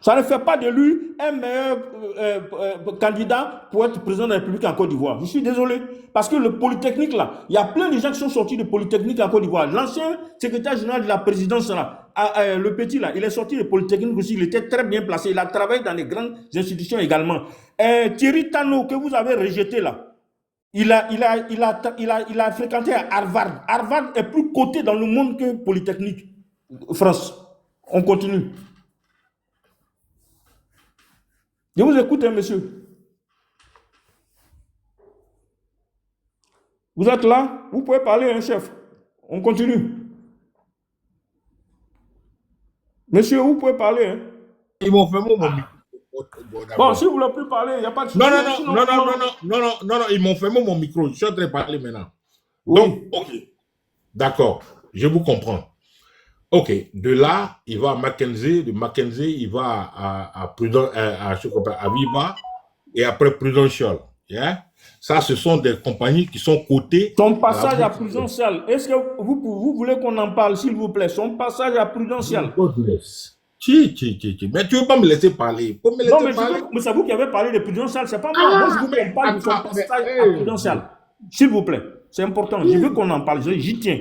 Ça ne fait pas de lui un meilleur candidat pour être président de la République en Côte d'Ivoire. Je suis désolé. Parce que le Polytechnique, là, il y a plein de gens qui sont sortis de Polytechnique en Côte d'Ivoire. L'ancien secrétaire général de la présidence, là, le petit, là, il est sorti de Polytechnique aussi. Il était très bien placé. Il a travaillé dans les grandes institutions également. Thierry Tano, que vous avez rejeté, là, il a fréquenté à Harvard. Harvard est plus coté dans le monde que Polytechnique. France. On continue. Je vous écoute, hein, monsieur. Vous êtes là? Vous pouvez parler, hein, chef. On continue. Monsieur, vous pouvez parler. Hein? Ils m'ont fait mon micro. Bon, si vous ne voulez plus parler, il n'y a pas de souci. Non, ils m'ont fermé mon micro. Je suis en train de parler maintenant. Oui. Donc, ok. D'accord. Je vous comprends. Ok. De là, il va à Mackenzie. De Mackenzie, il va à Viva. Et après Prudential. Yeah? Ça, ce sont des compagnies qui sont cotées. Son passage à Prudential, est-ce que vous voulez qu'on en parle, s'il vous plaît? Son passage à Prudential. Mais tu ne veux pas me laisser parler. Mais c'est vous qui avez parlé de Prudential, c'est pas moi. Moi, je veux qu'on parle de son passage à Prudential. S'il vous plaît, c'est important. Je veux qu'on en parle, j'y tiens.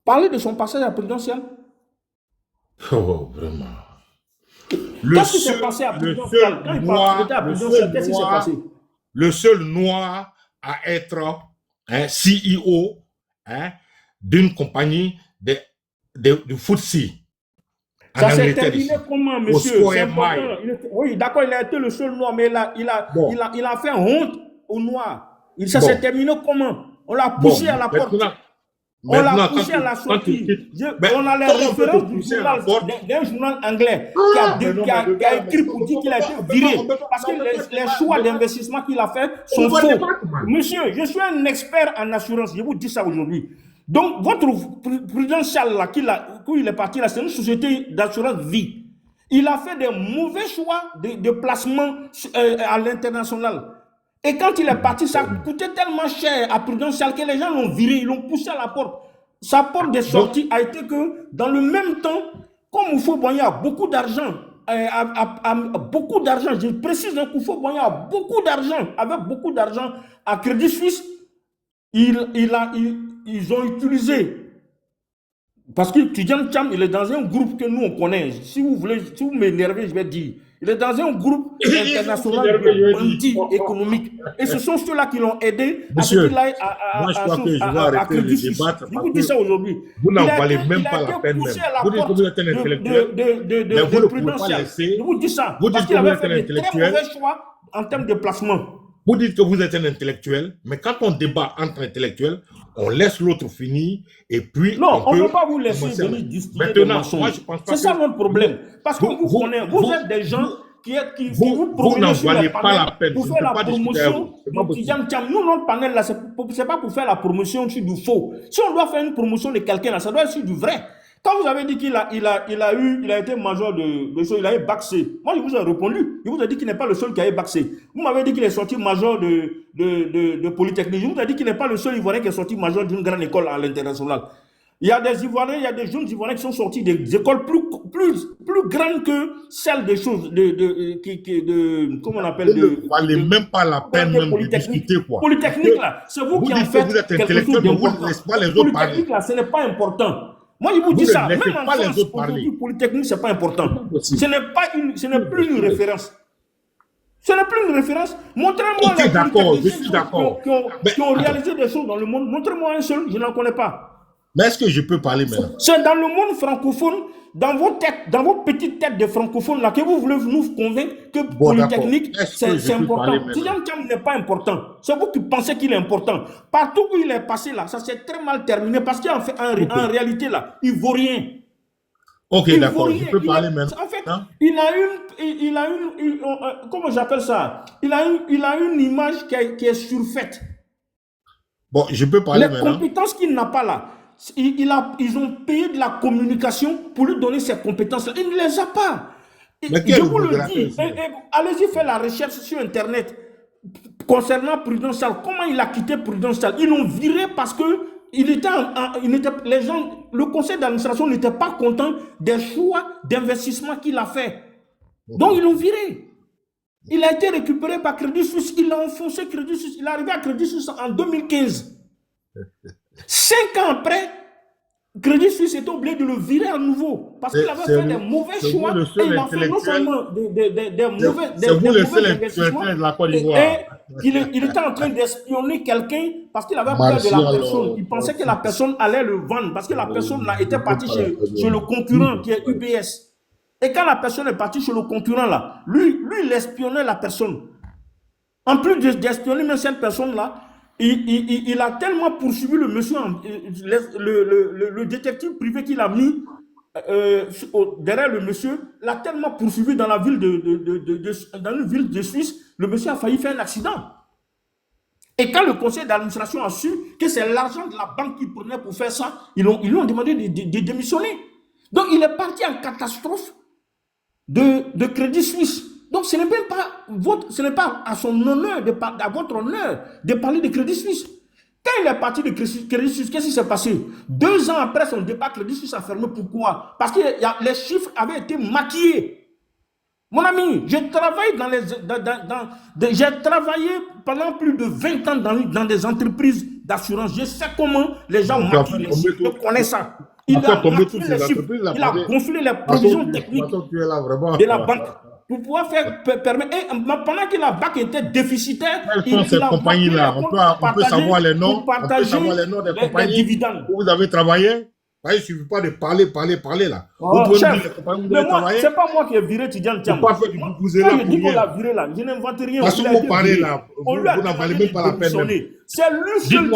Parlez de son passage à Prudential. Oh, vraiment. Qu'est-ce qui s'est passé à Prudential? Quand il parlait à Prudential, qu'est-ce qui s'est passé? Le seul noir à être CEO d'une compagnie de FTSE. Ça s'est terminé comment, monsieur? Oui, d'accord, il a été le seul noir, mais il a fait honte aux noirs. Ça s'est terminé comment? On l'a poussé à la porte. On l'a poussé à la sortie. On a les références d'un journal anglais qui a écrit pour dire qu'il a été viré. Parce que les choix d'investissement qu'il a fait sont faux. Monsieur, je suis un expert en assurance. Je vous dis ça aujourd'hui. Donc, votre Prudential, là, où il est parti, là, c'est une société d'assurance vie. Il a fait des mauvais choix de placement à l'international. Et quand il est parti, ça coûtait tellement cher à Prudential que les gens l'ont viré, ils l'ont poussé à la porte. Sa porte de sortie a été que, dans le même temps, comme Oufo Boigny a beaucoup d'argent, je précise que Oufo Boigny a beaucoup d'argent, avec beaucoup d'argent à Crédit Suisse, ils ont utilisé. Parce que Tidjane Thiam, il est dans un groupe que nous on connaît. Si vous m'énervez, je vais dire. Il est dans un groupe international de bandits économiques. Et ce sont ceux-là qui l'ont aidé à ce qu'il aille à Crédit Suisse. Je vous dis ça aujourd'hui. Vous n'en valez même pas la peine. Vous dites que vous êtes un intellectuel. Mais vous ne pouvez pas laisser. Je vous dis ça. Vous dites que vous êtes un intellectuel. Très mauvais choix en termes de placement. Vous dites que vous êtes un intellectuel, mais quand on débat entre intellectuels, on laisse l'autre finir et puis. Non, on ne peut pas vous laisser venir distiller des mensonges. C'est ça notre problème. Parce que vous êtes des gens qui vous n'en valez pas la peine. Pour faire la promotion de Tidjane Thiam. Nous, notre panel, là, c'est pas pour faire la promotion sur du faux. Si on doit faire une promotion de quelqu'un, là, ça doit être sur du vrai. Quand vous avez dit qu'il a été major de choses, il a eu bac C. Moi, je vous ai répondu. Je vous ai dit qu'il n'est pas le seul qui a eu bac C. Vous m'avez dit qu'il est sorti major de Polytechnique. Je vous ai dit qu'il n'est pas le seul Ivoirien qui est sorti major d'une grande école à l'international. Il y a des Ivoiriens, il y a des jeunes Ivoiriens qui sont sortis des écoles plus grandes que celles des choses comment on appelle ne valez même pas la peine de discuter quoi. Polytechnique là, c'est vous qui en faites quelque chose de bon. Polytechnique là, ce n'est pas important. Moi, je vous dis ça, même en France, aujourd'hui, Polytechnique, ce n'est pas important. Ce n'est plus une référence. Ce n'est plus une référence. Montrez-moi les Polytechniciens qui ont réalisé des choses dans le monde. Montrez-moi un seul, je n'en connais pas. Mais est-ce que je peux parler maintenant? C'est dans le monde francophone, dans vos petites têtes de francophones, là, que vous voulez nous convaincre que Polytechnique, c'est important. Tidjane Thiam n'est pas important. C'est vous qui pensez qu'il est important. Partout où il est passé, là, ça s'est très mal terminé parce qu'en réalité, là, il ne vaut rien. Ok, d'accord, je peux parler maintenant. En fait, il a une comment j'appelle ça? Il a une image qui est surfaite. Bon, je peux parler maintenant. Les compétences qu'il n'a pas là. Ils ont payé de la communication pour lui donner ces compétences-là. Il ne les a pas. Je vous le dis. Allez-y faire la recherche sur Internet concernant Prudential. Comment il a quitté Prudential? Ils l'ont viré parce que les gens, le conseil d'administration n'était pas content des choix d'investissement qu'il a fait. Donc, ils l'ont viré. Il a été récupéré par Crédit Suisse. Il a enfoncé Crédit Suisse. Il est arrivé à Crédit Suisse en 2015. 5 ans après, Crédit Suisse était obligé de le virer à nouveau parce qu'il avait fait des mauvais choix et il a fait non seulement des mauvais investissements et il était en train d'espionner quelqu'un parce qu'il avait peur de la personne. Il pensait que la personne allait le vendre parce que la personne là était partie chez le concurrent qui est UBS. Et quand la personne est partie chez le concurrent là, lui il espionnait la personne. En plus d'espionner même cette personne là, il a tellement poursuivi le monsieur, le détective privé qu'il a mis derrière le monsieur, l'a tellement poursuivi dans la ville dans une ville de Suisse, le monsieur a failli faire un accident. Et quand le conseil d'administration a su que c'est l'argent de la banque qu'il prenait pour faire ça, ils lui ont demandé de démissionner. Donc il est parti en catastrophe de Crédit Suisse. Donc ce n'est même pas à son honneur, à votre honneur, de parler de Crédit Suisse. Quand il est parti de Crédit Suisse, qu'est-ce qui s'est passé? 2 ans après son départ, Crédit Suisse a fermé. Pourquoi? Parce que les chiffres avaient été maquillés. Mon ami, j'ai travaillé j'ai travaillé pendant plus de 20 ans dans des entreprises d'assurance. Je sais comment les gens maquillent les chiffres. Je connais ça. Il a gonflé les provisions techniques de la banque pour pouvoir permettre. Et pendant que la banque était déficitaire, quelles sont ces compagnies-là? On peut savoir les noms. On peut savoir les noms des compagnies dividendes où vous avez travaillé. Il ne suffit pas de parler là. Oh, vous pouvez me dire les compagnies où vous avez travaillé. C'est pas moi qui ai viré Tidjane Thiam. Pas fait du bousez là. Je dis qu'on l'a viré là. Je n'invente rien. Parce que vous parlez là. Vous n'avez même pas la peine. C'est lui seul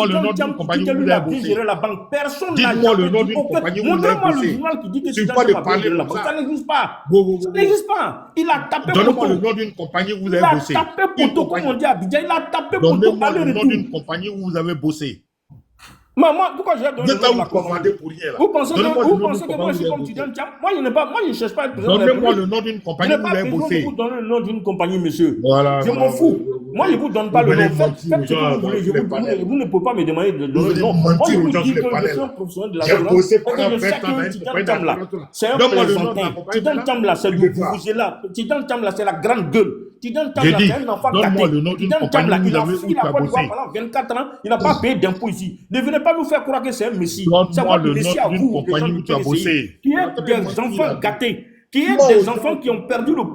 qui lui a dit gérer la banque. Personne n'a Dites-moi le nom d'une compagnie où vous avez montrez-moi le bossé. journal qui dit que C'est Tidjane pas de Thiam a parler géré la comme banque. ça. Ça n'existe pas. Ça n'existe pas. Il a tapé Donnez-moi le nom d'une compagnie où vous avez bossé. Il a tapé poteau, comme on dit à Abidjan. Il a tapé poteau. Donnez-moi le nom d'une compagnie où vous avez bossé. Moi, pourquoi j'ai donné le nom de la compagnie pour rien là? Vous pensez que moi je suis comme Tidjane Thiam? Moi je ne cherche pas à être président. Donnez-moi le nom d'une compagnie où vous avez bossé. Je n'ai pas besoin de vous donner le nom d'une compagnie, monsieur. Voilà, je m'en fous. Moi, je ne vous donne pas le nom. Faites ce que vous voulez. Vous ne pouvez pas me demander de donner le nom. Moi, je vous dis que je suis un professionnel de la violence. Et que je sais que Tidjane Thiam là, c'est un plaisantin. Tidjane Thiam là, c'est le bougé là. Tidjane Thiam là, c'est la grande gueule. Tidjane Thiam là, c'est un enfant gâté. Tidjane Thiam là, il a fui la Côte d'Ivoire pendant 24 ans. Il n'a pas payé d'impôts ici. Ne venez pas nous faire croire que c'est un messie. C'est votre messie à vous, les gens du PDCI, qui est des enfants gâtés. Qui est des enfants qui ont perdu leur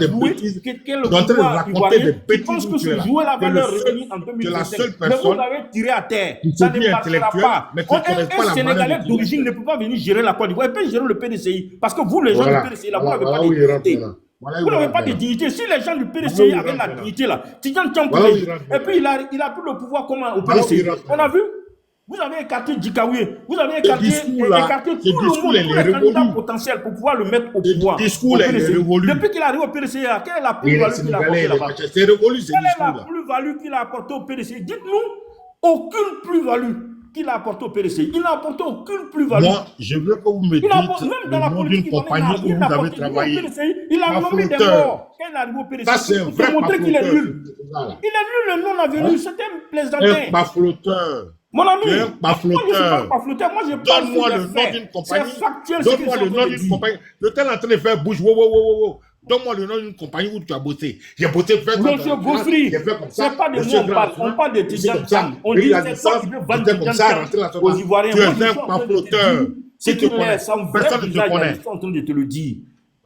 jouet, qui est le pouvoir ivoirien, qui pensent que ce jouet-là va leur revenir en 2025. Mais vous l'avez tiré à terre. Ça ne marchera pas. Un Sénégalais d'origine ne peut pas venir gérer la Côte d'Ivoire. Il peut gérer le PDCI. Parce que vous, les gens du PDCI, là, vous n'avez pas de dignité. Vous n'avez pas de dignité. Si les gens du PDCI avaient la dignité, là, Tidjane Thiam pourrait. Et puis, il a plus le pouvoir comment au PDCI. On a vu? Vous avez écarté Djikaoué, vous avez écarté tout le monde, tous les candidats potentiels pour pouvoir le mettre au pouvoir. Depuis qu'il arrive au PDCI, quelle est la plus-value qu'il a apportée là-bas? Quelle est la plus-value qu'il a apportée au PDCI? Dites-nous, aucune plus-value qu'il a apportée au PDCI. Il n'a apporté aucune plus-value. Moi, je veux que vous me dites le nom d'une compagnie où vous avez travaillé. Il a nommé des morts quand il arrive au PDCI. Ça, c'est un vrai montrer qu'il est nul. Il est nul, le nom n'a venu. C'était un plaisantin. Un bafloteur. Mon ami, moi je ne suis pas pafloteur, moi je parle Donne-moi le nom d'une compagnie. C'est factuel. Donne-moi le nom d'une compagnie. Le tel en train de faire bouche. Donne-moi le nom d'une compagnie où tu as bossé. J'ai bossé. Monsieur Gouffry, c'est pas de moi on parle de Tidjane Thiam. On dit que c'est toi qui veux vendre Tidjane Thiam aux Ivoiriens. Tu es un pafloteur. Si tu l'es, sans vrai visage, ils sont en train de te le dire.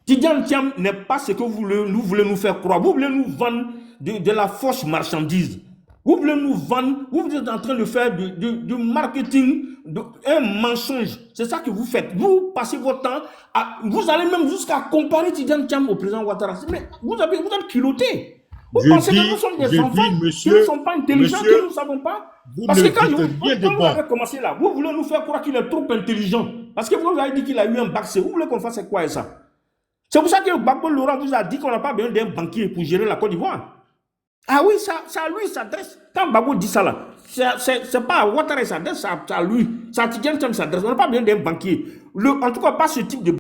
Tidjane Thiam n'est pas ce que vous voulez nous faire croire. Vous voulez nous vendre de la fausse marchandise. Vous voulez nous vendre, vous êtes en train de faire du marketing, un mensonge. C'est ça que vous faites. Vous passez votre temps, vous allez même jusqu'à comparer Tidjane Thiam au président Ouattara. Mais vous êtes culottés. Vous pensez que nous sommes des enfants qui ne sont pas intelligents, que nous ne savons pas. Parce que quand vous avez commencé là, vous voulez nous faire croire qu'il est trop intelligent. Parce que vous avez dit qu'il a eu un bac C. Vous voulez qu'on fasse quoi avec ça? C'est pour ça que Gbagbo Laurent vous a dit qu'on n'a pas besoin d'un banquier pour gérer la Côte d'Ivoire. Ah oui, ça à lui s'adresse. Quand Gbagbo dit ça là, c'est pas à Ouattara s'adresse, ça à lui. Ça à Tidjane Thiam s'adresse. On n'a pas besoin d'un banquier. En tout cas, pas ce type de